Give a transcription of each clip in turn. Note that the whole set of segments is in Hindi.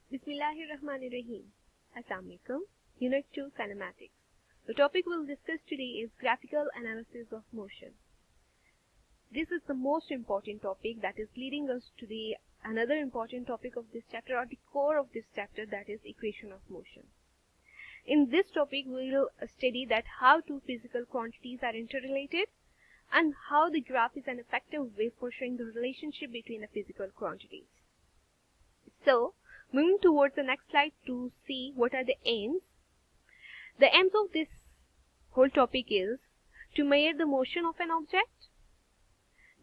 Bismillahirrahmanirrahim. Assalamualaikum. Unit 2 Kinematics. The topic we'll discuss today is graphical analysis of motion. This is the most important topic that is leading us to the another important topic of this chapter, or the core of this chapter, that is equation of motion. In this topic we will study that how two physical quantities are interrelated and how the graph is an effective way for showing the relationship between the physical quantities. So, moving towards the next slide to see what are the aims. The aims of this whole topic is to measure the motion of an object,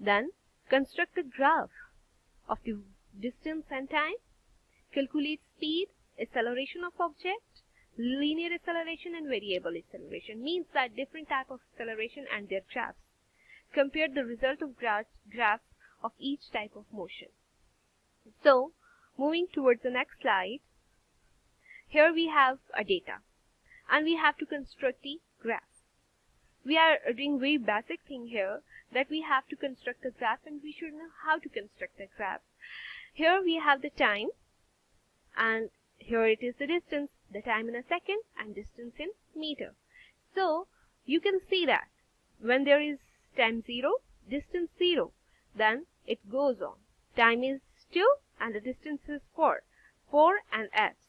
then construct a graph of the distance and time, calculate speed, acceleration of object, linear acceleration and variable acceleration, means that different type of acceleration and their graphs. Compare the result of graphs of each type of motion. So, moving towards the next slide, here we have a data and we have to construct the graph. We are doing very basic thing here, that we have to construct a graph and we should know how to construct a graph. Here we have the time and here it is the distance, the time in a second and distance in meter. So you can see that when there is time 0, distance 0, then it goes on. Time is 2 and the distance is 4 and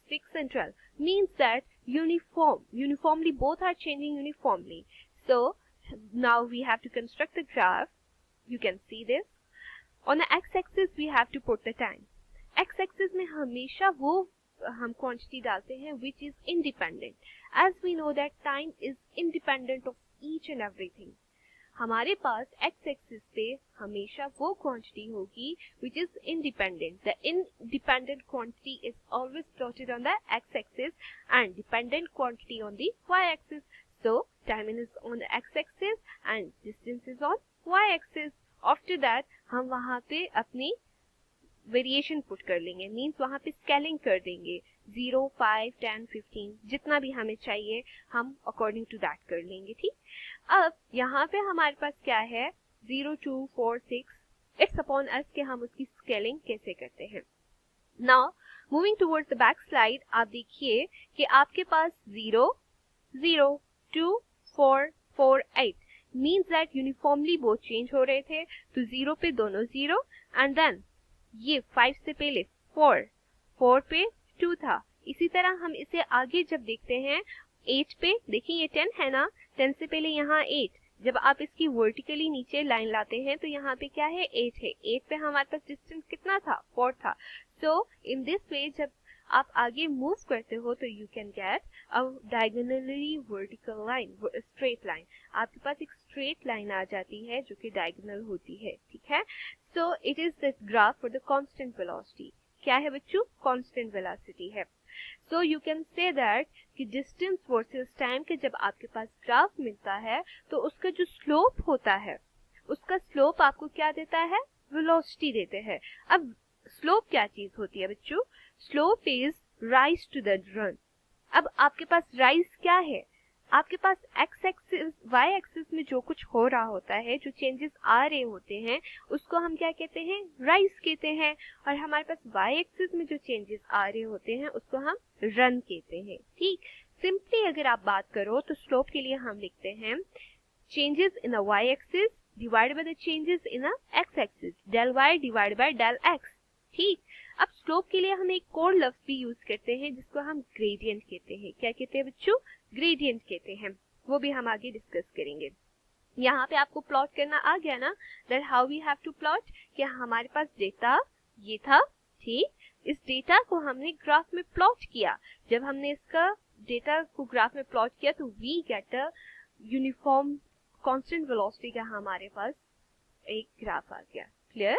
6 and 12, means that uniformly both are changing uniformly. So now we have to construct a graph. You can see this. On the x-axis we have to put the time. x-axis में हमेशा वो हम quantity डालते हैं which is independent, as we know that time is independent of each and everything. हमारे पास x-axis पे हमेशा वो quantity होगी which is independent. The independent quantity is always plotted on the x-axis and dependent quantity on the y-axis. So time is on the x-axis and distance is on y-axis. After that हम वहाँ पे अपनी वेरिएशन पुट कर लेंगे, मीन्स वहाँ पे स्केलिंग कर देंगे 0, 5, 10, 15 जितना भी हमें चाहिए हम अकॉर्डिंग टू दैट कर लेंगे. ठीक, अब यहाँ पे हमारे पास क्या है 0, 2, 4, 6. इट्स अपॉन अस कि हम उसकी स्केलिंग कैसे करते हैं. Now moving towards the back slide, आप देखिए कि आपके पास 0, 0, 2, 4, 4, 8 means that uniformly both change हो रहे थे. तो 0 पे दोनों 0 एंड देन ये 5 से पहले 4 पे 2 था. इसी तरह हम इसे आगे जब देखते हैं 8 पे, देखिए ये 10 है ना, 10 से पहले यहाँ 8. जब आप इसकी वर्टिकली नीचे लाइन लाते हैं तो यहाँ पे क्या है 8 है. 8 पे हमारे पास डिस्टेंस कितना था 4 था. सो इन दिस वे जब आप आगे मूव करते हो तो you can get a diagonally vertical line, straight line. आपके पास एक स्ट्रेट लाइन आ जाती है जो कि डायगोनल होती है. ठीक है. So it is the graph for the constant velocity. क्या है बच्चों, कांस्टेंट वेलोसिटी है. So you can say that कि डिस्टेंस वर्सेस टाइम के जब आपके पास ग्राफ मिलता है तो उसका जो स्लोप होता है, उसका स्लोप आपको क्या देता है, वेलोसिटी देते हैं. अब स्लोप क्या चीज होती है बच्चों, slope is rise to the run. अब आपके पास राइज क्या है, आपके पास एक्स एक्सिस वाई एक्सिस में जो कुछ हो रहा होता है, जो चेंजेस आ रहे होते हैं उसको हम क्या कहते हैं, राइज कहते हैं. और हमारे पास वाई एक्सिस में जो चेंजेस आ रहे होते हैं उसको हम रन कहते हैं. ठीक, सिंपली अगर आप बात करो तो स्लोप के लिए हम लिखते हैं changes in a Y axis divided by the changes in a X axis, del Y divided by del X. ठीक, अब स्लोप के लिए हम एक और लफ्ज भी यूज करते हैं जिसको हम ग्रेडियंट कहते हैं. क्या कहते हैं बच्चों, ग्रेडियंट कहते हैं. वो भी हम आगे डिस्कस करेंगे. यहाँ पे आपको प्लॉट करना आ गया ना, that how we have to plot. कि हमारे पास डेटा ये था. ठीक, इस डेटा को हमने ग्राफ में प्लॉट किया. जब हमने इसका डेटा को ग्राफ में प्लॉट किया तो we get a uniform constant velocity का हमारे पास एक ग्राफ आ गया. Clear.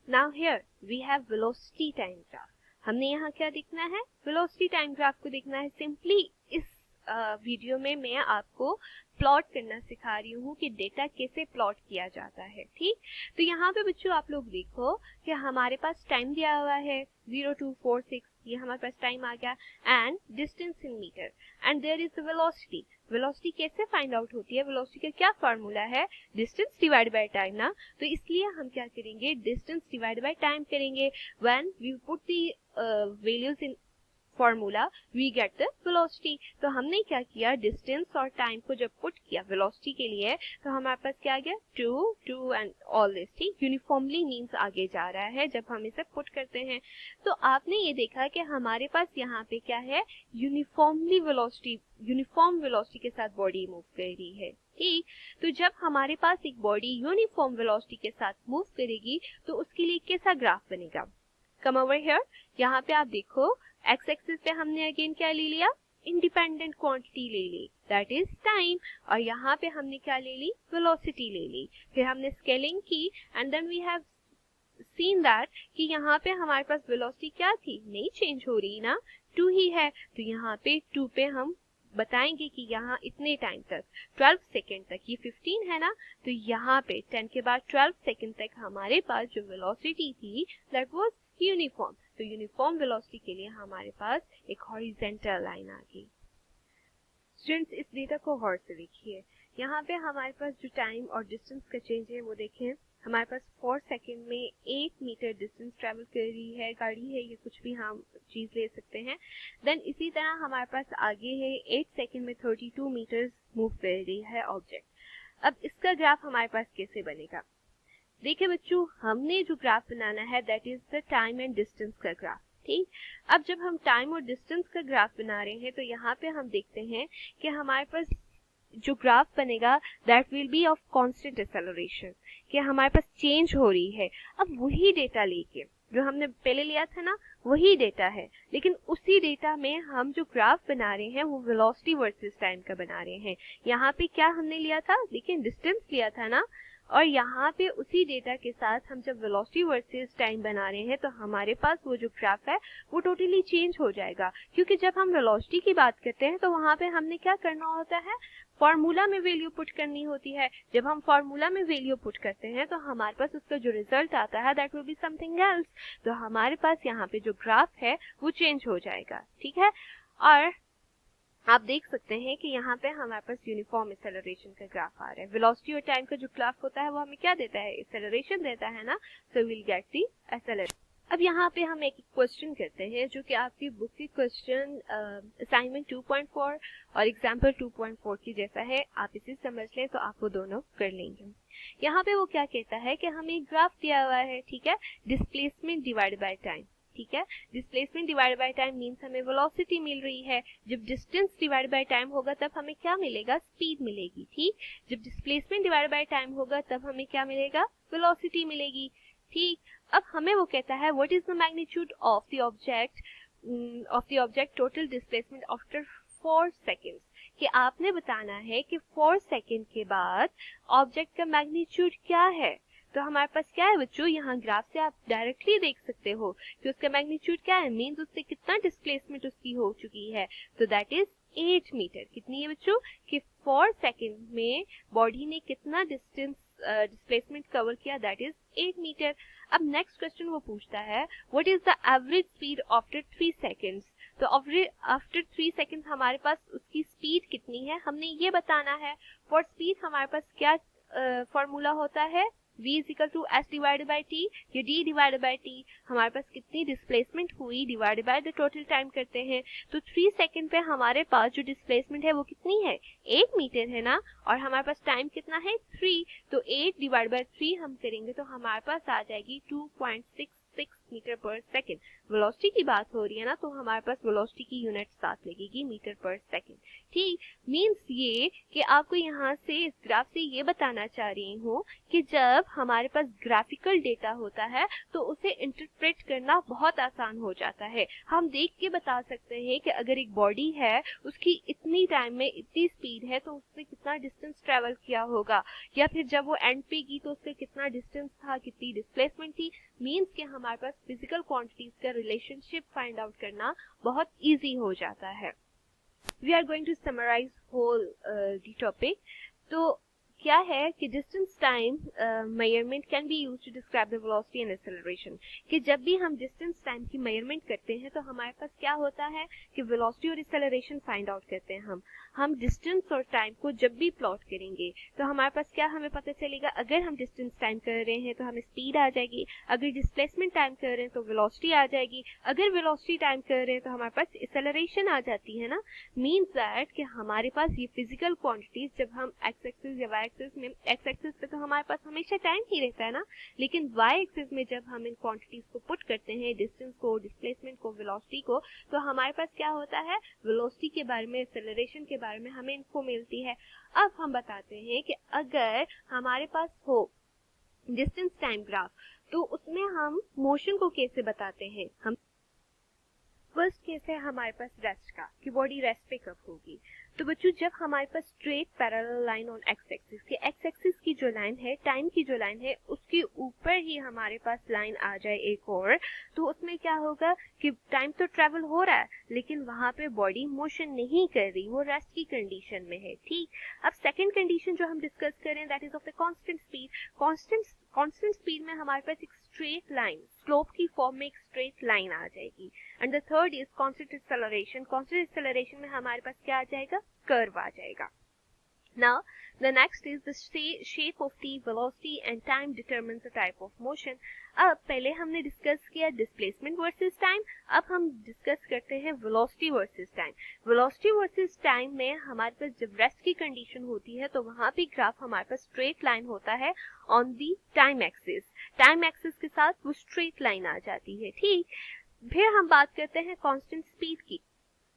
Now here we have velocity time graph. हमने यहाँ क्या देखना है, वेलोसिटी टाइम ग्राफ को देखना है. सिंपली इस वीडियो में मैं आपको प्लॉट करना सिखा रही हूँ कि डेटा कैसे प्लॉट किया जाता है. ठीक, तो यहाँ पे बच्चों आप लोग देखो कि हमारे पास टाइम दिया हुआ है 0, 2, 4, 6, ये हमारे पास टाइम आ गया and distance in metre and there is velocity. Velocity कैसे फाइंड आउट होती है, वेलोसिटी का क्या फार्मूला है, डिस्टेंस डिवाइड बाय टाइम ना. तो इसलिए हम क्या करेंगे, डिस्टेंस डिवाइड बाय टाइम करेंगे. When we put the values in formula we get the velocity. तो हमने क्या किया, डिस्टेंस और टाइम को जब पुट किया वेलोसिटी के लिए तो हमारे पास क्या आ गया 2 एंड ऑल दिस। ठीक, यूनिफॉर्मली मींस आगे जा रहा है जब हम इसे पुट करते हैं। तो आपने ये देखा कि हमारे पास यहाँ पे क्या है, यूनिफॉर्मली वेलोसिटी, यूनिफॉर्म वेलोसिटी के साथ बॉडी मूव कर रही है। ठीक, तो जब हमारे पास एक बॉडी यूनिफॉर्म वेलोसिटी के साथ मूव करेगी तो उसके लिए कैसा ग्राफ बनेगा। कम ओवर हियर, यहाँ पे आप देखो एक्स एक्सिस पे हमने अगेन क्या ले लिया, इंडिपेंडेंट क्वांटिटी ले ली दैट इज टाइम, और यहाँ पे हमने क्या ले ली, वेलोसिटी ले ली। फिर हमने स्केलिंग की and then we have seen that कि यहाँ पे हमारे पास वेलोसिटी क्या थी, नहीं चेंज हो रही ना, 2 ही है। तो यहाँ पे 2 पे हम बताएंगे कि यहाँ इतने टाइम तक 12 सेकेंड तक, ये 15 है ना, तो यहाँ पे 10 के बाद 12 सेकेंड तक हमारे पास जो वेलोसिटी थी दैट वाज यूनिफॉर्म। तो यूनिफॉर्म वेलोसिटी के लिए हमारे पास एक हॉरिजॉन्टल लाइन आ गई। स्टूडेंट्स, इस डेटा को गौर से देखिए, यहाँ पे हमारे पास जो टाइम और डिस्टेंस का चेंज है वो देखें। हमारे पास 4 सेकेंड में 8 मीटर डिस्टेंस ट्रेवल कर रही है, गाड़ी है, ये कुछ भी हम चीज ले सकते हैं। देन इसी तरह हमारे पास आगे है 8 सेकेंड में 32 मीटर मूव कर रही है ऑब्जेक्ट। अब इसका ग्राफ हमारे पास कैसे बनेगा, देखिए बच्चों, हमने जो ग्राफ बनाना है that is the time and distance का ग्राफ। ठीक, अब जब हम टाइम और डिस्टेंस का ग्राफ बना रहे हैं तो यहाँ पे हम देखते हैं कि हमारे पास जो ग्राफ बनेगा that will be of constant acceleration, कि हमारे पास चेंज हो रही है। अब वही डेटा लेके जो हमने पहले लिया था ना, वही डेटा है, लेकिन उसी डेटा में हम जो ग्राफ बना रहे हैं वो वेलोसिटी वर्सेस टाइम का बना रहे हैं। यहाँ पे क्या हमने लिया था, देखिए डिस्टेंस लिया था ना, और यहाँ पे उसी डेटा के साथ हम जब वेलोसिटी वर्सेस टाइम बना रहे हैं तो हमारे पास वो जो ग्राफ है वो टोटली चेंज हो जाएगा। क्योंकि जब हम वेलोसिटी की बात करते हैं तो वहाँ पे हमने क्या करना होता है, फॉर्मूला में वैल्यू पुट करनी होती है। जब हम फॉर्मूला में वैल्यू पुट करते हैं तो हमारे पास उसका जो रिजल्ट आता है that will be something else. तो हमारे पास यहाँ पे जो ग्राफ है वो चेंज हो जाएगा। ठीक है, और आप देख सकते हैं कि यहाँ पे हमारे पास यूनिफॉर्म एक्सेलरेशन का ग्राफ आ रहा है। वेलोसिटी और टाइम का जो ग्राफ होता है वो हमें क्या देता है, एक्सेलरेशन देता है ना, so will get the acceleration. अब यहाँ पे हम एक क्वेश्चन करते हैं जो कि आपकी बुक की क्वेश्चन असाइनमेंट 2.4 और एग्जाम्पल 2.4 की जैसा है। आप इसे समझ लें तो आप वो दोनों कर लेंगे। यहाँ पे वो क्या कहता है कि हमें एक ग्राफ दिया हुआ है, ठीक है, डिस्प्लेसमेंट डिवाइड बाय टाइम। ठीक है, displacement divide by time means हमें वेलोसिटी मिल रही है। जब डिस्टेंस डिवाइड बाय टाइम होगा तब हमें क्या मिलेगा, स्पीड मिलेगी। ठीक, जब डिस्प्लेसमेंट डिवाइड बाय टाइम होगा तब हमें क्या मिलेगा, वेलोसिटी मिलेगी। ठीक, अब हमें वो कहता है what is the magnitude of the object total displacement after 4 seconds, कि आपने बताना है कि 4 सेकेंड के बाद ऑब्जेक्ट का मैग्नीट्यूड क्या है। तो हमारे पास क्या है बच्चों, यहाँ ग्राफ से आप डायरेक्टली देख सकते हो कि उसका मैग्नीट्यूड क्या है, मींस उससे कितना डिस्प्लेसमेंट उसकी हो चुकी है। तो दैट इज 8 मीटर। कितनी है बच्चों, कि 4 सेकेंड में बॉडी ने कितना डिस्प्लेसमेंट कवर किया, दैट इज 8 मीटर। अब नेक्स्ट क्वेश्चन वो पूछता है what is the average speed after 3 seconds. तो आफ्टर 3 सेकेंड्स हमारे पास उसकी स्पीड कितनी है, हमने ये बताना है। फॉर स्पीड हमारे पास क्या फॉर्मूला होता है, v is equal to s divided by T, ये d डिवाइडेड बाई टी, हमारे पास कितनी डिस्प्लेसमेंट हुई divided by the total time करते हैं। तो 3 सेकेंड पे हमारे पास जो डिस्प्लेसमेंट है वो कितनी है, 8 मीटर है ना, और हमारे पास टाइम कितना है 3, तो 8 डिवाइड बाय 3 हम करेंगे तो हमारे पास आ जाएगी 2.66 मीटर पर सेकेंड। वेलोसिटी की बात हो रही है ना, तो हमारे पास वेलोसिटी की यूनिट साथ लगेगी मीटर पर सेकेंड। ठीक, मींस ये कि आपको यहाँ से इस ग्राफ से ये बताना चाह रही हूँ कि जब हमारे पास ग्राफिकल डेटा होता है तो उसे इंटरप्रेट करना बहुत आसान हो जाता है। हम देख के बता सकते हैं कि अगर एक बॉडी है उसकी इतनी टाइम में इतनी स्पीड है तो उसने कितना डिस्टेंस ट्रेवल किया होगा, या फिर जब वो एंड पे गई तो उसका कितना डिस्टेंस था, कितनी डिस्प्लेसमेंट थी। मींस कि हमारे पास फिजिकल क्वांटिटीज का रिलेशनशिप फाइंड आउट करना बहुत इजी हो जाता है। We are going to summarize whole the topic. तो क्या है कि distance time measurement can be used to describe the velocity and acceleration, कि जब भी हम डिस्टेंस टाइम की मेजरमेंट करते हैं तो हमारे पास क्या होता है कि वेलोसिटी और एक्सेलरेशन फाइंड आउट करते हैं हम डिस्टेंस और टाइम को जब भी प्लॉट करेंगे तो हमारे पास क्या हमें पता चलेगा, अगर हम डिस्टेंस टाइम कर रहे हैं तो हमें स्पीड आ जाएगी, अगर डिस्प्लेसमेंट टाइम कर रहे हैं तो वेलोसिटी आ जाएगी, अगर वेलोसिटी टाइम कर रहे हैं तो हमारे पास एक्सेलरेशन आ जाती है ना। मींस दैट कि हमारे पास ये फिजिकल क्वांटिटीज जब हम एक्स एक्सिस या वाई एक्सिस में, एक्स एक्सिस पे तो हमारे पास हमेशा टाइम ही रहता है ना, लेकिन वाई एक्सिस में जब हम इन क्वांटिटीज को पुट करते हैं, डिस्टेंस को, डिस्प्लेसमेंट को, वेलोसिटी को, तो हमारे पास क्या होता है, वेलोसिटी के बारे में, एक्सेलरेशन के बारे में हमें इन्फो मिलती है। अब हम बताते हैं कि अगर हमारे पास हो डिस्टेंस टाइम ग्राफ तो उसमें हम मोशन को कैसे बताते हैं। हम फर्स्ट केस है हमारे पास रेस्ट का, कि बॉडी रेस्ट पे कब होगी। तो बच्चों जब हमारे पास straight parallel line on X axis, कि एक्स एक्सिस की जो लाइन है, टाइम की जो लाइन है, उसके ऊपर ही हमारे पास लाइन आ जाए एक और, तो उसमें क्या होगा कि टाइम तो ट्रेवल हो रहा है लेकिन वहां पे बॉडी मोशन नहीं कर रही, वो रेस्ट की कंडीशन में है। ठीक, अब सेकंड कंडीशन जो हम डिस्कस करें that is of the constant speed. Constant speed में हमारे पास एक स्ट्रेट लाइन, स्लोप की फॉर्म में एक स्ट्रेट लाइन आ जाएगी। And the third is constant acceleration. Constant acceleration में हमारे पास क्या आ जाएगा, कर्व आ जाएगा। Now, the next is the shape of the velocity and time determines the type of motion. अब पहले हमने डिस्कस किया डिस्प्लेसमेंट वर्सेस टाइम, अब हम डिस्कस करते हैं velocity versus time. Velocity versus time में हमारे पास जब रेस्ट की कंडीशन होती है तो वहां भी ग्राफ हमारे पास स्ट्रेट लाइन होता है on the time axis, time axis के साथ वो स्ट्रेट लाइन आ जाती है। ठीक, फिर हम बात करते हैं कांस्टेंट स्पीड की।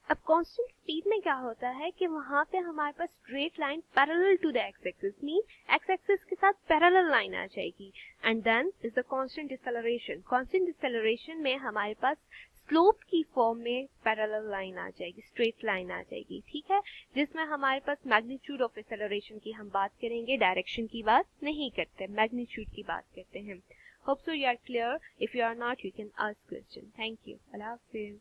अब कांस्टेंट स्पीड में क्या होता है कि वहां पे हमारे पास straight line parallel to the X axis, mean X axis के साथ पैरेलल लाइन आ जाएगी। And then is the constant acceleration. Constant acceleration में हमारे पास स्लोप की फॉर्म में पैरेलल लाइन आ जाएगी, स्ट्रेट लाइन आ जाएगी। ठीक है, जिसमें हमारे पास मैग्नीट्यूड ऑफ एक्सेलरेशन की हम बात करेंगे, डायरेक्शन की बात नहीं करते, मैग्नीट्यूड की बात करते हैं। Hope so you are clear. If you are not you can ask question. Thank you. अल्लाह हाफिज।